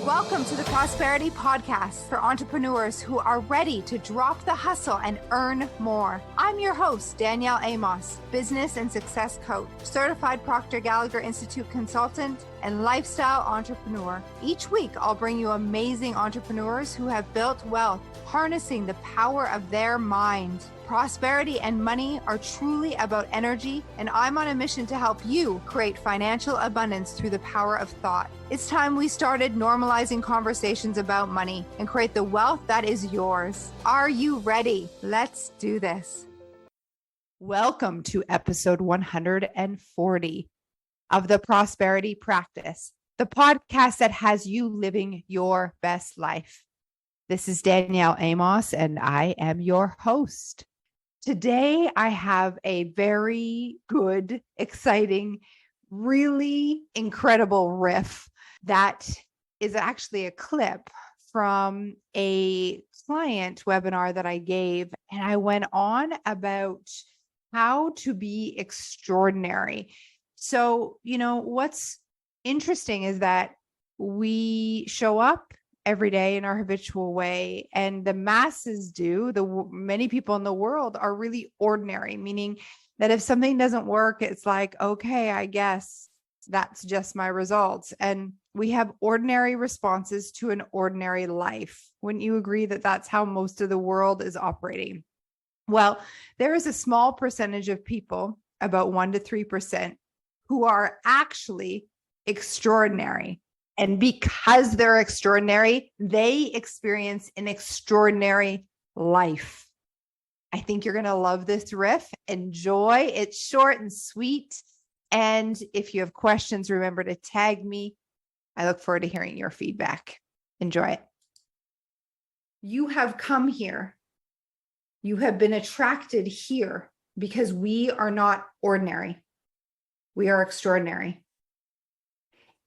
Welcome to the Prosperity Podcast for entrepreneurs who are ready to drop the hustle and earn more. I'm your host, Danielle Amos, business and success coach, certified Proctor Gallagher Institute consultant, and lifestyle entrepreneur. Each week, I'll bring you amazing entrepreneurs who have built wealth, harnessing the power of their mind. Prosperity and money are truly about energy, and I'm on a mission to help you create financial abundance through the power of thought. It's time we started normalizing conversations about money and create the wealth that is yours. Are you ready? Let's do this. Welcome to episode 140 of the Prosperity Practice, the podcast that has you living your best life. This is Danielle Amos, and I am your host. Today, I have a very good, exciting, really incredible riff that is actually a clip from a client webinar that I gave. And I went on about how to be extraordinary. So, what's interesting is that we show up every day in our habitual way, and the masses many people in the world are really ordinary, meaning that if something doesn't work, it's like, okay, I guess that's just my results. And we have ordinary responses to an ordinary life. Wouldn't you agree that that's how most of the world is operating? Well, there is a small percentage of people, about 1 to 3%, who are actually extraordinary. And because they're extraordinary, they experience an extraordinary life. I think you're going to love this riff. Enjoy. It's short and sweet. And if you have questions, remember to tag me. I look forward to hearing your feedback. Enjoy it. You have come here. You have been attracted here because we are not ordinary. We are extraordinary.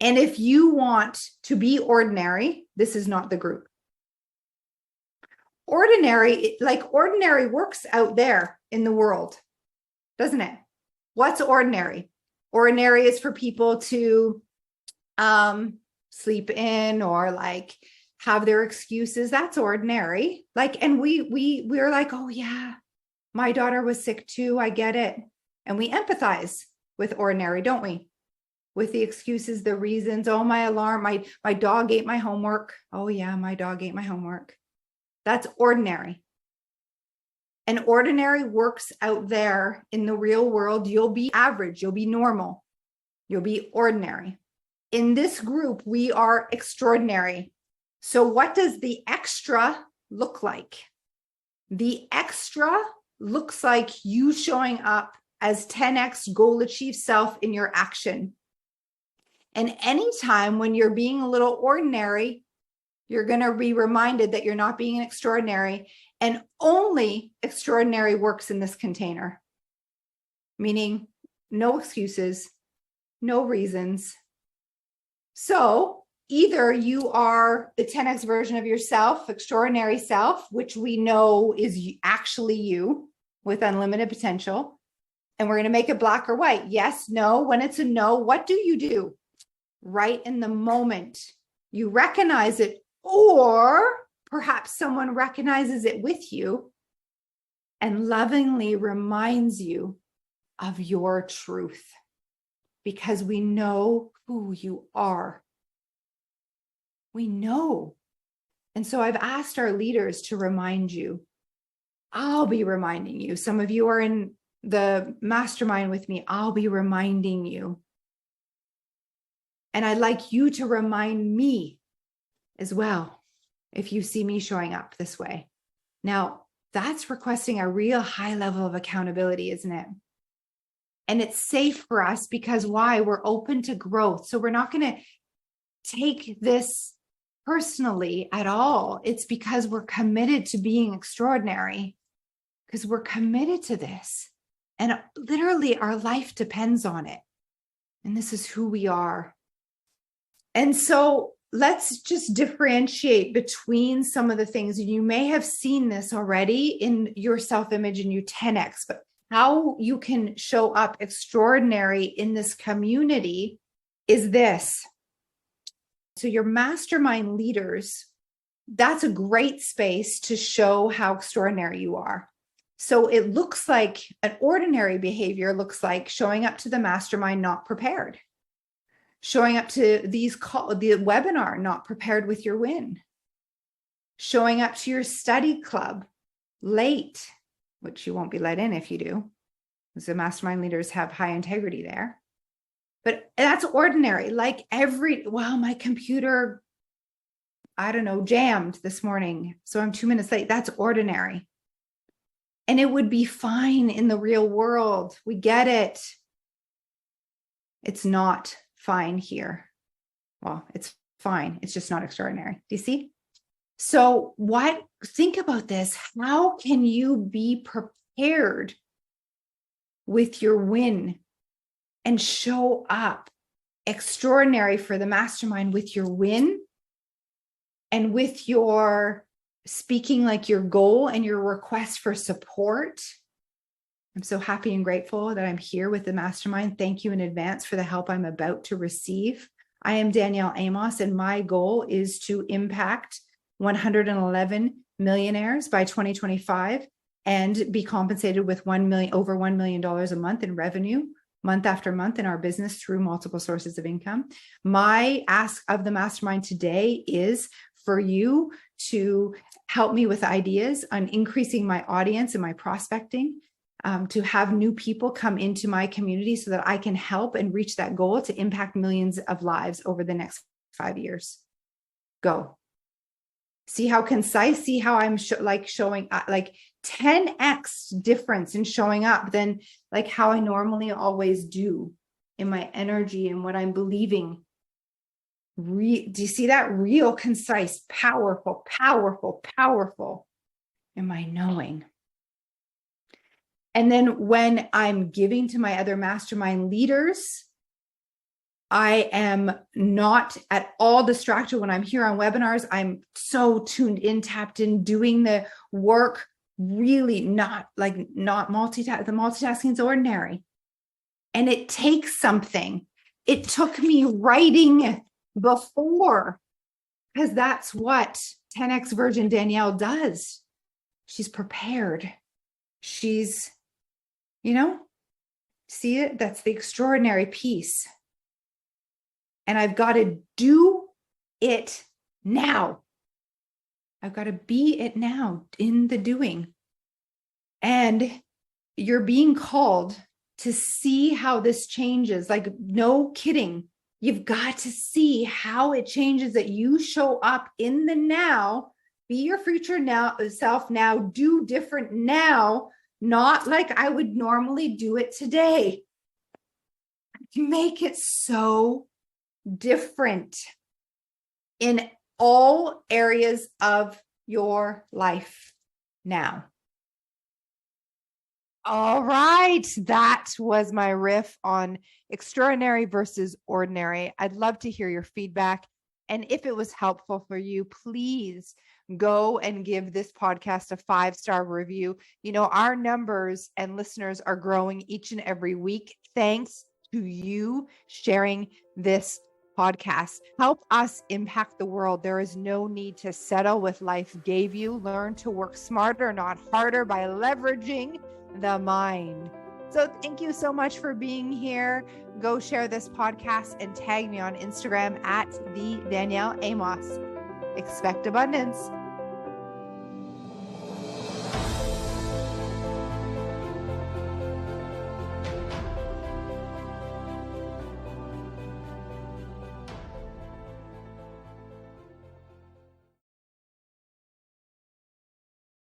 And if you want to be ordinary, this is not the group. Ordinary works out there in the world, doesn't it? What's ordinary? Ordinary is for people to sleep in or have their excuses. That's ordinary. And we're like, oh yeah, my daughter was sick too. I get it. And we empathize with ordinary, don't we? With the excuses, the reasons. Oh, my alarm, my dog ate my homework. Oh yeah, my dog ate my homework. That's ordinary. And ordinary works out there in the real world. You'll be average. You'll be normal. You'll be ordinary. In this group, we are extraordinary. So what does the extra look like? The extra looks like you showing up as 10x goal achieved self in your action. And anytime when you're being a little ordinary, you're going to be reminded that you're not being extraordinary, and only extraordinary works in this container, meaning no excuses, no reasons. So either you are the 10x version of yourself, extraordinary self, which we know is actually you with unlimited potential. And we're going to make it black or white. Yes, no. When it's a no, what do? Right in the moment, you recognize it, or perhaps someone recognizes it with you and lovingly reminds you of your truth, because we know who you are. We know. And so I've asked our leaders to remind you. I'll be reminding you. Some of you are in the mastermind with me. I'll be reminding you. And I'd like you to remind me as well if you see me showing up this way. Now, that's requesting a real high level of accountability, isn't it? And it's safe for us because why? We're open to growth. So we're not going to take this personally at all. It's because we're committed to being extraordinary, because we're committed to this. And literally our life depends on it. And this is who we are. And so let's just differentiate between some of the things. And you may have seen this already in your self-image and your 10X, but how you can show up extraordinary in this community is this. So your mastermind leaders, that's a great space to show how extraordinary you are. So it looks like an ordinary behavior looks like showing up to the mastermind not prepared, showing up to the webinar not prepared with your win, showing up to your study club late, which you won't be let in if you do, because the mastermind leaders have high integrity there. But that's ordinary. Like my computer, I don't know, jammed this morning, so I'm 2 minutes late. That's ordinary. And it would be fine in the real world. We get it. It's not fine here. Well, it's fine. It's just not extraordinary. Do you see? So think about this. How can you be prepared with your win and show up extraordinary for the mastermind with your win and with your speaking like your goal and your request for support? I'm so happy and grateful that I'm here with the mastermind. Thank you in advance for the help I'm about to receive. I am Danielle Amos, and my goal is to impact 111 millionaires by 2025 and be compensated with over $1 million a month in revenue, month after month in our business through multiple sources of income. My ask of the mastermind today is for you to help me with ideas on increasing my audience and my prospecting, to have new people come into my community so that I can help and reach that goal to impact millions of lives over the next 5 years. Go. See how concise, see how I'm showing like 10x difference in showing up than like how I normally always do in my energy and what I'm believing. Do you see that? Real, concise, powerful, powerful, powerful in my knowing. And then when I'm giving to my other mastermind leaders, I am not at all distracted when I'm here on webinars. I'm so tuned in, tapped in, doing the work, really not multitasking. The multitasking is ordinary. And it takes something. It took me writing before, because that's what 10X Virgin Danielle does. She's prepared. She's, see it? That's the extraordinary piece. And I've got to do it now. I've got to be it now in the doing. And you're being called to see how this changes. Like, no kidding. You've got to see how it changes, that you show up in the now, be your future self now, do different now, not like I would normally do it today. Make it so different in all areas of your life now. All right. That was my riff on extraordinary versus ordinary. I'd love to hear your feedback. And if it was helpful for you, please go and give this podcast a 5-star review. Our numbers and listeners are growing each and every week. Thanks to you sharing this podcast. Help us impact the world. There is no need to settle with life gave you. Learn to work smarter, not harder, by leveraging the mind. So thank you so much for being here. Go share this podcast and tag me on Instagram at the Danielle Amos. Expect abundance.